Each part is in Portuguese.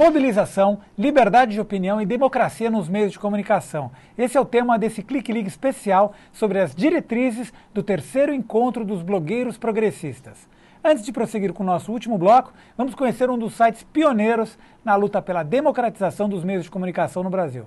Mobilização, liberdade de opinião e democracia nos meios de comunicação. Esse é o tema desse Clique Ligue especial sobre as diretrizes do terceiro encontro dos blogueiros progressistas. Antes de prosseguir com o nosso último bloco, vamos conhecer um dos sites pioneiros na luta pela democratização dos meios de comunicação no Brasil.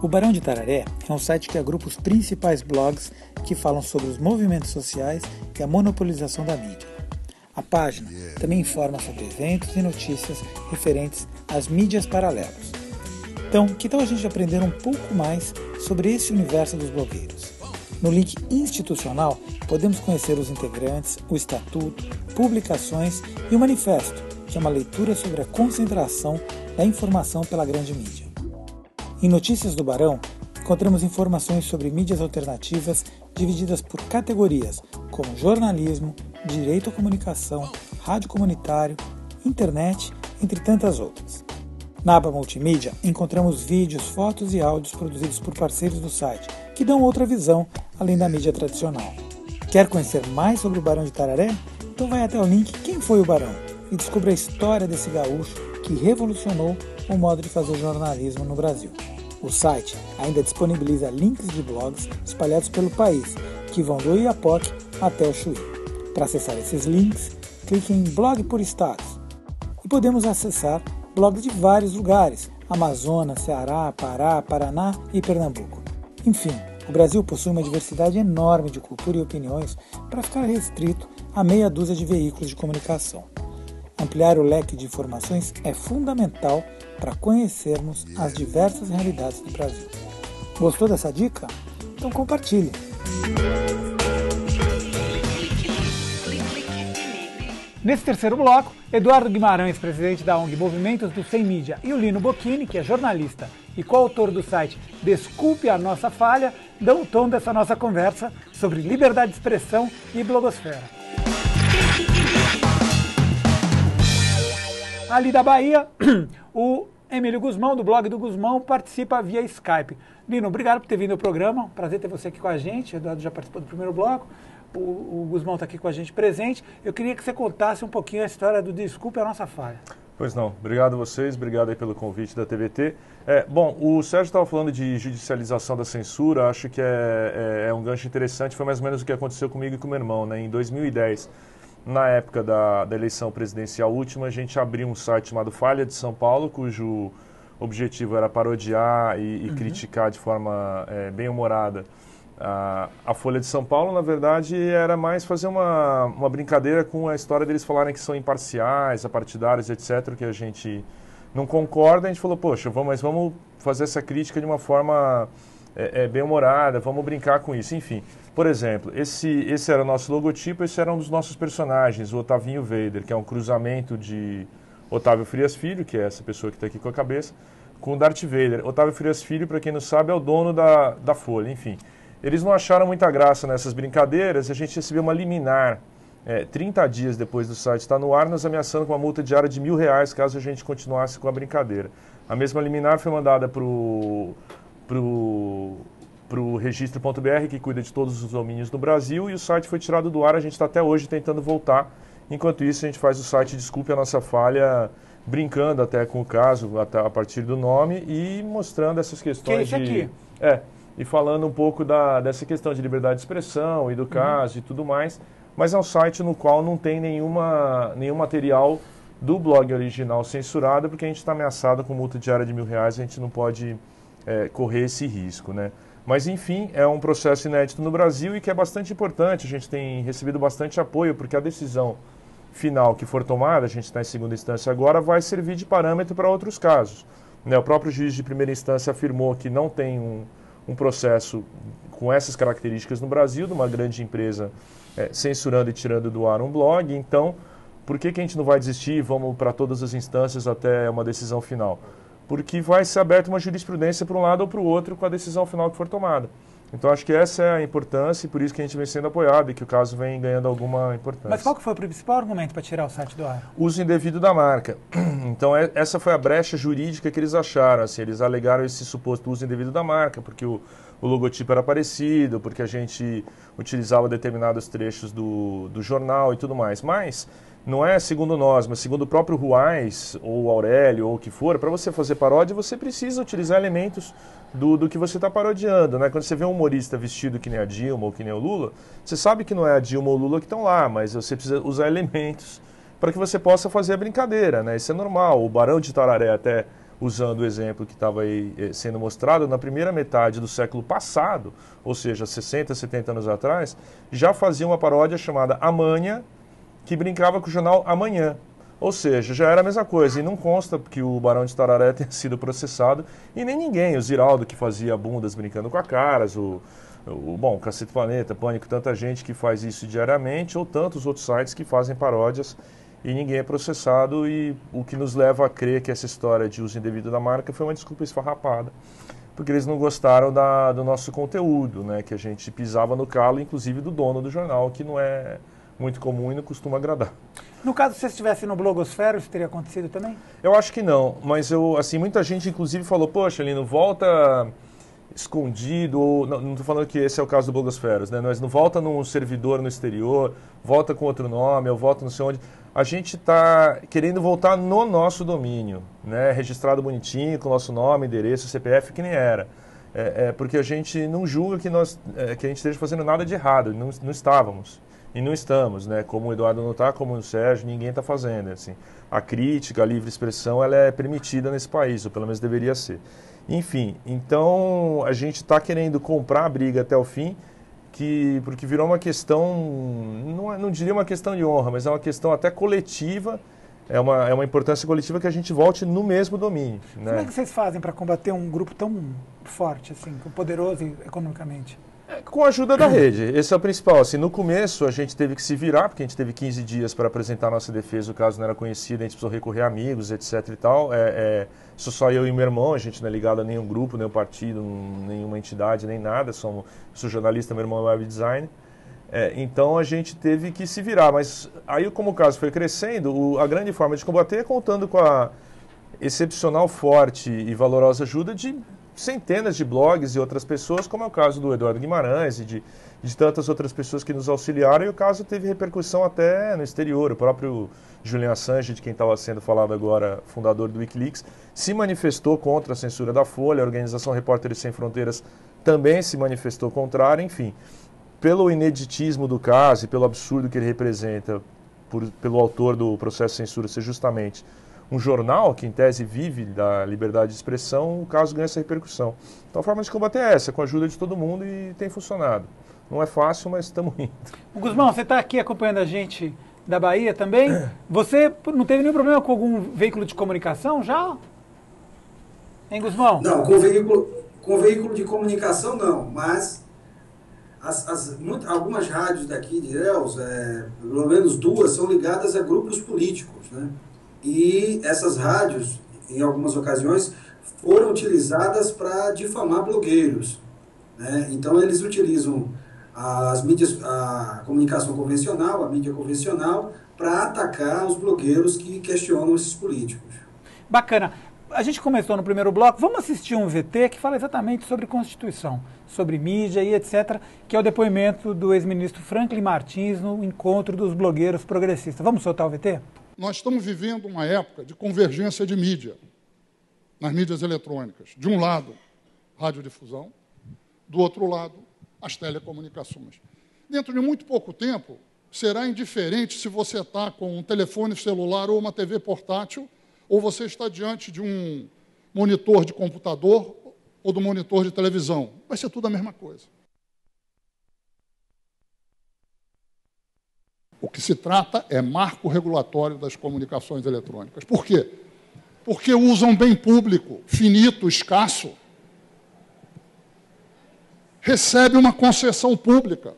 O Barão de Itararé é um site que agrupa os principais blogs que falam sobre os movimentos sociais e a monopolização da mídia. A página também informa sobre eventos e notícias referentes às mídias paralelas. Então, que tal a gente aprender um pouco mais sobre esse universo dos blogueiros? No link institucional, podemos conhecer os integrantes, o estatuto, publicações e o manifesto, que é uma leitura sobre a concentração da informação pela grande mídia. Em Notícias do Barão, encontramos informações sobre mídias alternativas divididas por categorias, como jornalismo, direito à comunicação, rádio comunitário, internet, entre tantas outras. Na aba multimídia, encontramos vídeos, fotos e áudios produzidos por parceiros do site, que dão outra visão, além da mídia tradicional. Quer conhecer mais sobre o Barão de Itararé? Então vai até o link Quem Foi o Barão? E descubra a história desse gaúcho que revolucionou o modo de fazer jornalismo no Brasil. O site ainda disponibiliza links de blogs espalhados pelo país, que vão do Iapoque até o Chuí. Para acessar esses links, clique em Blog por Estados. E podemos acessar blogs de vários lugares: Amazonas, Ceará, Pará, Paraná e Pernambuco. Enfim, o Brasil possui uma diversidade enorme de cultura e opiniões para ficar restrito a meia dúzia de veículos de comunicação. Ampliar o leque de informações é fundamental para conhecermos as diversas realidades do Brasil. Gostou dessa dica? Então compartilhe! Nesse terceiro bloco, Eduardo Guimarães, presidente da ONG Movimentos do Sem Mídia, e o Lino Bocchini, que é jornalista e coautor do site Desculpe a Nossa Falha, dão o tom dessa nossa conversa sobre liberdade de expressão e blogosfera. Ali da Bahia, o Emílio Guzmão, do blog do Guzmão, participa via Skype. Lino, obrigado por ter vindo ao programa, prazer ter você aqui com a gente. O Eduardo já participou do primeiro bloco. O Guzmão está aqui com a gente presente. Eu queria que você contasse um pouquinho a história do Desculpe a Nossa Falha. Pois não. Obrigado a vocês, obrigado aí pelo convite da TVT. Bom, o Sérgio estava falando de judicialização da censura, acho que é um gancho interessante, foi mais ou menos o que aconteceu comigo e com meu irmão, né? Em 2010, na época da eleição presidencial última, a gente abriu um site chamado Falha de São Paulo, cujo objetivo era parodiar e criticar de forma bem-humorada a Folha de São Paulo. Na verdade, era mais fazer uma brincadeira com a história deles falarem que são imparciais, apartidários, etc., que a gente não concorda. A gente falou, poxa, vamos fazer essa crítica de uma forma bem-humorada, vamos brincar com isso. Enfim, por exemplo, esse era o nosso logotipo, esse era um dos nossos personagens, o Otavinho Vader, que é um cruzamento de Otávio Frias Filho, que é essa pessoa que está aqui com a cabeça, com Darth Vader. Otávio Frias Filho, para quem não sabe, é o dono da Folha, enfim. Eles não acharam muita graça nessas brincadeiras, a gente recebeu uma liminar 30 dias depois do site estar no ar, nos ameaçando com uma multa diária de R$1.000 caso a gente continuasse com a brincadeira. A mesma liminar foi mandada para o registro.br, que cuida de todos os domínios no Brasil, e o site foi tirado do ar. A gente está até hoje tentando voltar. Enquanto isso, a gente faz o site Desculpe a Nossa Falha, brincando até com o caso, a partir do nome, e mostrando essas questões que é isso aqui? E falando um pouco dessa questão de liberdade de expressão e do caso e tudo mais, mas é um site no qual não tem nenhum material do blog original censurado, porque a gente está ameaçado com multa diária de R$1.000, a gente não pode correr esse risco, né? Mas, enfim, é um processo inédito no Brasil e que é bastante importante. A gente tem recebido bastante apoio, porque a decisão final que for tomada, a gente está em segunda instância agora, vai servir de parâmetro para outros casos, né? O próprio juiz de primeira instância afirmou que não tem um processo com essas características no Brasil, de uma grande empresa censurando e tirando do ar um blog. Então, por que a gente não vai desistir e vamos para todas as instâncias até uma decisão final? Porque vai ser aberta uma jurisprudência para um lado ou para o outro com a decisão final que for tomada. Então, acho que essa é a importância e por isso que a gente vem sendo apoiado e que o caso vem ganhando alguma importância. Mas qual que foi o principal argumento para tirar o site do ar? Uso indevido da marca. Então, essa foi a brecha jurídica que eles acharam. Assim, eles alegaram esse suposto uso indevido da marca, porque o o logotipo era parecido, porque a gente utilizava determinados trechos do jornal e tudo mais. Mas não é segundo nós, mas segundo o próprio Ruais, ou Aurélio, ou o que for, para você fazer paródia, você precisa utilizar elementos do que você está parodiando, né? Quando você vê um humorista vestido que nem a Dilma ou que nem o Lula, você sabe que não é a Dilma ou o Lula que estão lá, mas você precisa usar elementos para que você possa fazer a brincadeira, né? Isso é normal. O Barão de Itararé, até usando o exemplo que estava aí sendo mostrado, na primeira metade do século passado, ou seja, 60, 70 anos atrás, já fazia uma paródia chamada Amanhã, que brincava com o jornal Amanhã. Ou seja, já era a mesma coisa. E não consta que o Barão de Itararé tenha sido processado, e nem ninguém. O Ziraldo, que fazia bundas brincando com a Caras, bom, Cacete Planeta, Pânico, tanta gente que faz isso diariamente, ou tantos outros sites que fazem paródias, e ninguém é processado. E o que nos leva a crer que essa história de uso indevido da marca foi uma desculpa esfarrapada, porque eles não gostaram do nosso conteúdo, né? Que a gente pisava no calo, inclusive do dono do jornal, que não é muito comum e não costuma agradar. No caso, se você estivesse no Blogosfera, isso teria acontecido também? Eu acho que não, mas muita gente inclusive falou, poxa, Lino, volta escondido, ou, não estou falando que esse é o caso do Blogosferas, né? Mas não volta num servidor no exterior, volta com outro nome, ou volta não sei onde. A gente está querendo voltar no nosso domínio, né? Registrado bonitinho, com o nosso nome, endereço, CPF, que nem era. Porque a gente não julga que a gente esteja fazendo nada de errado, não estávamos. E não estamos, né? Como o Eduardo não está, como o Sérgio, ninguém está fazendo. Assim. A crítica, a livre expressão, ela é permitida nesse país, ou pelo menos deveria ser. Enfim, então a gente está querendo comprar a briga até o fim, porque virou uma questão, não diria uma questão de honra, mas é uma questão até coletiva, é uma importância coletiva que a gente volte no mesmo domínio. Né? Como é que vocês fazem para combater um grupo tão forte, assim, poderoso economicamente? Com a ajuda da rede, esse é o principal. Assim, no começo a gente teve que se virar, porque a gente teve 15 dias para apresentar a nossa defesa, o caso não era conhecido, a gente precisou recorrer a amigos, etc e tal. Sou só eu e meu irmão, a gente não é ligado a nenhum grupo, nenhum partido, nenhuma entidade, nem nada. Sou jornalista, meu irmão é web designer. Então a gente teve que se virar, mas aí como o caso foi crescendo, a grande forma de combater é contando com a excepcional, forte e valorosa ajuda de centenas de blogs e outras pessoas, como é o caso do Eduardo Guimarães e de tantas outras pessoas que nos auxiliaram, e o caso teve repercussão até no exterior. O próprio Julian Assange, de quem estava sendo falado agora, fundador do Wikileaks, se manifestou contra a censura da Folha, a Organização Repórteres Sem Fronteiras também se manifestou contrária, enfim. Pelo ineditismo do caso e pelo absurdo que ele representa, pelo autor do processo de censura ser justamente um jornal que, em tese, vive da liberdade de expressão, o caso ganha essa repercussão. Então, a forma de combater é essa, com a ajuda de todo mundo, e tem funcionado. Não é fácil, mas estamos indo. Guzmão, você está aqui acompanhando a gente da Bahia também. Você não teve nenhum problema com algum veículo de comunicação já? Hein, Guzmão? Não, com veículo de comunicação não, mas algumas rádios daqui de Ilhéus, pelo menos duas, são ligadas a grupos políticos, né? E essas rádios, em algumas ocasiões, foram utilizadas para difamar blogueiros, né? Então eles utilizam a comunicação convencional, a mídia convencional, para atacar os blogueiros que questionam esses políticos. Bacana. A gente começou no primeiro bloco, vamos assistir um VT que fala exatamente sobre Constituição, sobre mídia e etc., que é o depoimento do ex-ministro Franklin Martins no encontro dos blogueiros progressistas. Vamos soltar o VT? Nós estamos vivendo uma época de convergência de mídia, nas mídias eletrônicas. De um lado, radiodifusão, do outro lado, as telecomunicações. Dentro de muito pouco tempo, será indiferente se você está com um telefone celular ou uma TV portátil, ou você está diante de um monitor de computador ou do monitor de televisão. Vai ser tudo a mesma coisa. O que se trata é marco regulatório das comunicações eletrônicas. Por quê? Porque usam um bem público, finito, escasso. Recebe uma concessão pública.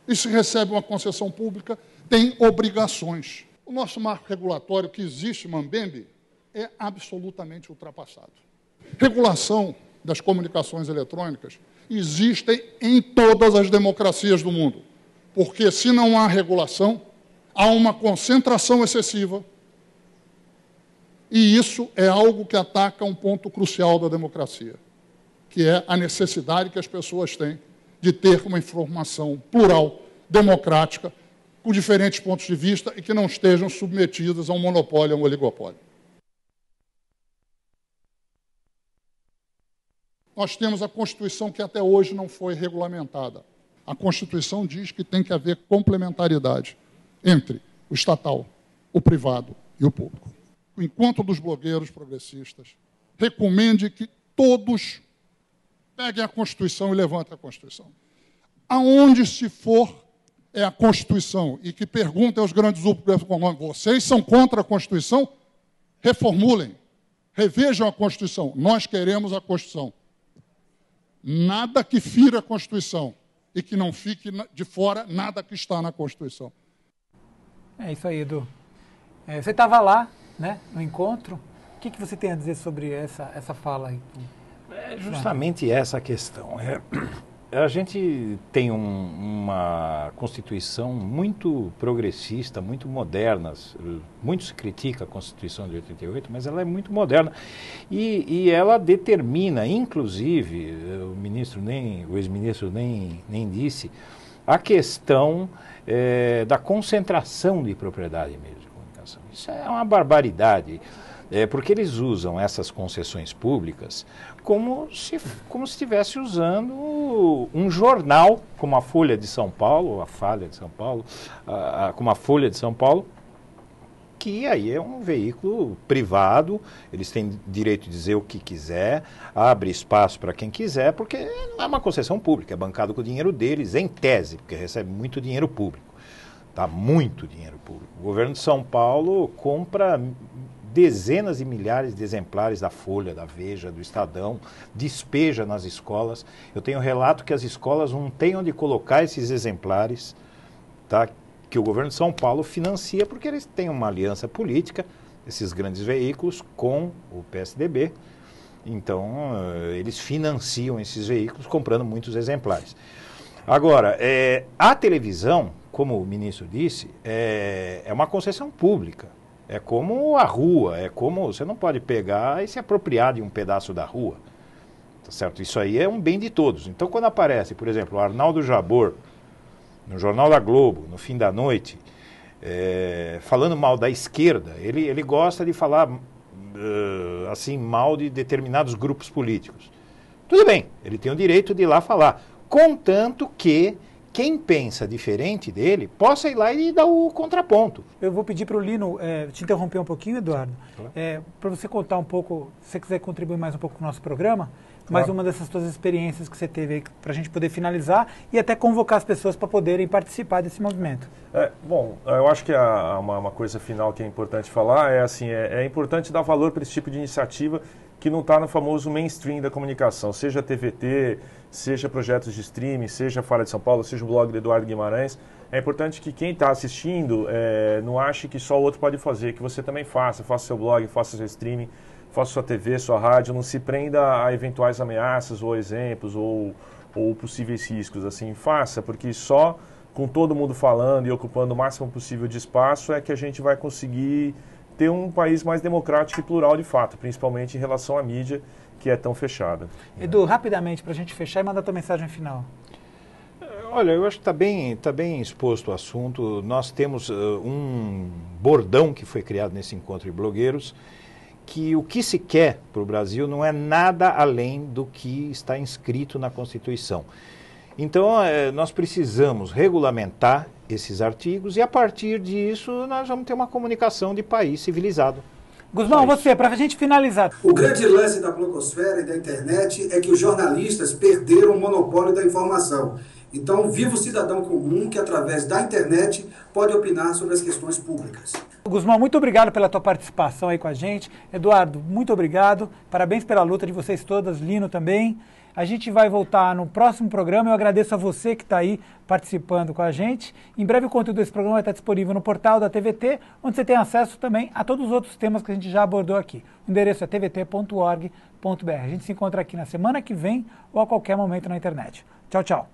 E se recebe uma concessão pública, tem obrigações. O nosso marco regulatório que existe, Mambembe, é absolutamente ultrapassado. Regulação das comunicações eletrônicas existem em todas as democracias do mundo, porque se não há regulação, há uma concentração excessiva, e isso é algo que ataca um ponto crucial da democracia, que é a necessidade que as pessoas têm de ter uma informação plural, democrática, com diferentes pontos de vista e que não estejam submetidas a um monopólio, a um oligopólio. Nós temos a Constituição que até hoje não foi regulamentada. A Constituição diz que tem que haver complementaridade entre o estatal, o privado e o público. O encontro dos blogueiros progressistas recomende que todos peguem a Constituição e levantem a Constituição. Aonde se for é a Constituição e que perguntem aos grandes grupos econômicos, vocês são contra a Constituição? Reformulem, revejam a Constituição. Nós queremos a Constituição. Nada que fira a Constituição e que não fique de fora nada que está na Constituição. É isso aí, Edu. Você estava lá, né, no encontro. O que você tem a dizer sobre essa fala aí? É justamente essa a questão. A gente tem uma Constituição muito progressista, muito moderna. Muito se critica a Constituição de 88, mas ela é muito moderna. E ela determina, inclusive, o ex-ministro nem disse, a questão da concentração de propriedade em meios de comunicação. Isso é uma barbaridade. Porque eles usam essas concessões públicas como se estivesse usando um jornal, como a Folha de São Paulo, como a Folha de São Paulo, que aí é um veículo privado, eles têm direito de dizer o que quiser, abre espaço para quem quiser, porque não é uma concessão pública, é bancado com o dinheiro deles, em tese, porque recebe muito dinheiro público, tá? Muito dinheiro público. O governo de São Paulo compra dezenas de milhares de exemplares da Folha, da Veja, do Estadão, despeja nas escolas. Eu tenho relato que as escolas não têm onde colocar esses exemplares, tá? Que o governo de São Paulo financia, porque eles têm uma aliança política, esses grandes veículos, com o PSDB. Então, eles financiam esses veículos comprando muitos exemplares. Agora, a televisão, como o ministro disse, é uma concessão pública. É como a rua, você não pode pegar e se apropriar de um pedaço da rua, tá certo? Isso aí é um bem de todos. Então, quando aparece, por exemplo, o Arnaldo Jabor, no Jornal da Globo, no fim da noite, falando mal da esquerda, ele gosta de falar assim, mal de determinados grupos políticos. Tudo bem, ele tem o direito de ir lá falar, contanto que quem pensa diferente dele possa ir lá e dar o contraponto. Eu vou pedir para o Lino te interromper um pouquinho, Eduardo, para você contar um pouco, se você quiser contribuir mais um pouco com o nosso programa, mais uma dessas suas experiências que você teve aí para a gente poder finalizar e até convocar as pessoas para poderem participar desse movimento. Bom, eu acho que uma coisa final que é importante falar é importante dar valor para esse tipo de iniciativa que não está no famoso mainstream da comunicação, seja TVT, seja projetos de streaming, seja a Folha de São Paulo, seja o blog do Eduardo Guimarães. É importante que quem está assistindo não ache que só o outro pode fazer, que você também faça seu blog, faça seu streaming, faça sua TV, sua rádio, não se prenda a eventuais ameaças ou exemplos ou possíveis riscos. Assim, faça, porque só com todo mundo falando e ocupando o máximo possível de espaço é que a gente vai conseguir ter um país mais democrático e plural de fato, principalmente em relação à mídia, que é tão fechada. Edu, rapidamente, para a gente fechar e mandar a tua mensagem final. Olha, eu acho que está bem exposto o assunto. Nós temos um bordão que foi criado nesse encontro de blogueiros, que o que se quer para o Brasil não é nada além do que está inscrito na Constituição. Então, nós precisamos regulamentar esses artigos e, a partir disso, nós vamos ter uma comunicação de país civilizado. Guzmão, você, para a gente finalizar. O grande lance da blogosfera e da internet é que os jornalistas perderam o monopólio da informação. Então, viva o cidadão comum que, através da internet, pode opinar sobre as questões públicas. Guzmão, muito obrigado pela tua participação aí com a gente. Eduardo, muito obrigado. Parabéns pela luta de vocês todas. Lino também. A gente vai voltar no próximo programa. Eu agradeço a você que está aí participando com a gente. Em breve o conteúdo desse programa vai estar disponível no portal da TVT, onde você tem acesso também a todos os outros temas que a gente já abordou aqui. O endereço é tvt.org.br. A gente se encontra aqui na semana que vem ou a qualquer momento na internet. Tchau, tchau.